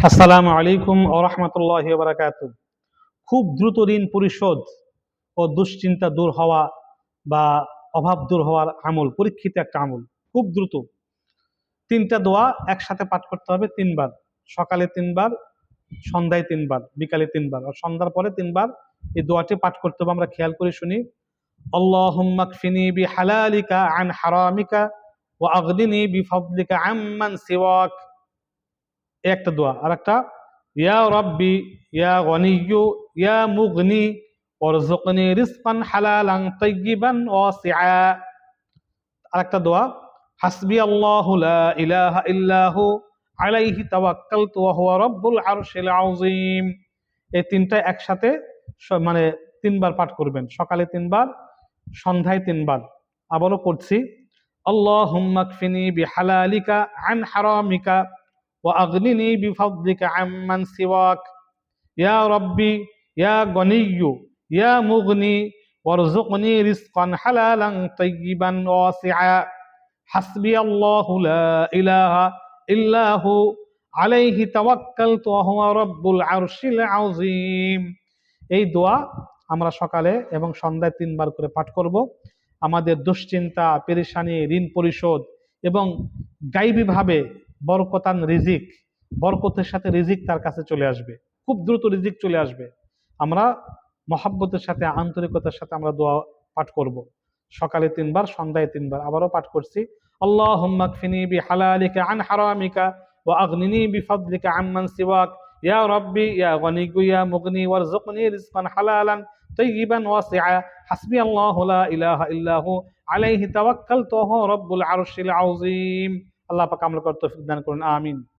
আসসালামু আলাইকুম ওয়া রাহমাতুল্লাহি ওয়া বারাকাতুহু। খুব দ্রুত ঋণ পরিশোধ ও দুশ্চিন্তা দূর হওয়া বা অভাব দূর হওয়ার আমল, পরীক্ষিত একটা আমল। খুব দ্রুত তিনটা দোয়া একসাথে পাঠ করতে হবে তিনবার। সকালে তিনবার, সন্ধ্যায় তিনবার, বিকালে তিনবার আর সন্ধ্যার পরে তিনবার এই দোয়াটি পাঠ করতে হবে। আমরা খেয়াল করে শুনি। আল্লাহুম্মা কফিনি বিহালালিকা আন হারামিকা ওয়া আগনিনি বিফাদলিকা আম্মান সিওয়াক। একটা দোয়া। আর একটা, ইয়া রব্বি ইয়া গনিয়্যু ইয়া মুগনি ওয়ারযুকনি রিজকান হালালান তাইয়্যিবান ওয়াসিআ। আরেকটা দোয়া, হাসবি আল্লাহু লা ইলাহা ইল্লাহু আলাইহি তাওয়াক্কালতু ওয়া হুয়া রাব্বুল আরশিল আযীম। এই তিনটা একসাথে মানে তিনবার পাঠ করবেন। সকালে তিনবার, সন্ধ্যায় তিনবার। আবারও পড়ছি, আল্লাহুম্মা কফিনি বিহালালিকা আন হারামিকা ওয়া আগনিনি বিফাদলিকা আম্মান সিওয়াক। ইয়া রব্বি ইয়া গনিয়্যু ইয়া মুগনি ওয়ারযুকনি রিজকান হালালান তাইয়্যিবান ওয়াসিআ। হাসবি আল্লাহু লা ইলাহা ইল্লাহু আলাইহি তাওয়াক্কালতু ওয়া হুয়া রাব্বুল আরশিল আযীম। এই দোয়া আমরা সকালে এবং সন্ধ্যায় তিনবার করে পাঠ করব। আমাদের দুশ্চিন্তা, পেরেশানি, ঋণ পরিশোধ এবং গাইবীভাবে বরকতান রিজিক, বরকতের সাথে রিজিক তার কাছে চলে আসবে। খুব দ্রুত রিজিক চলে আসবে। আমরা মহাব্বতের সাথে, আন্তরিকতার সাথে আমরা দোয়া পাঠ করব। সকালে তিনবার, সন্ধ্যায় তিনবার। আবারও পাঠ করছি, আল্লাহুম্মা কফিনি বিহালালিকা আন হারামিকা ওয়া আগনিনি বিফাদলিকা আম্মান সিওয়াক। ইয়া রব্বি ইয়া গনিয়্যু ইয়া মুগনি ওয়ারযুকনি রিজকান হালালান তাইয়্যিবান ওয়াসিআ। হাসবি আল্লাহু লা ইলাহা ইল্লাহু আলাইহি তাওয়াক্কালতু ওয়া হুয়া রাব্বুল আরশিল আযীম। আল্লাহ পাক আমল করার তৌফিক দান করুন। আমিন।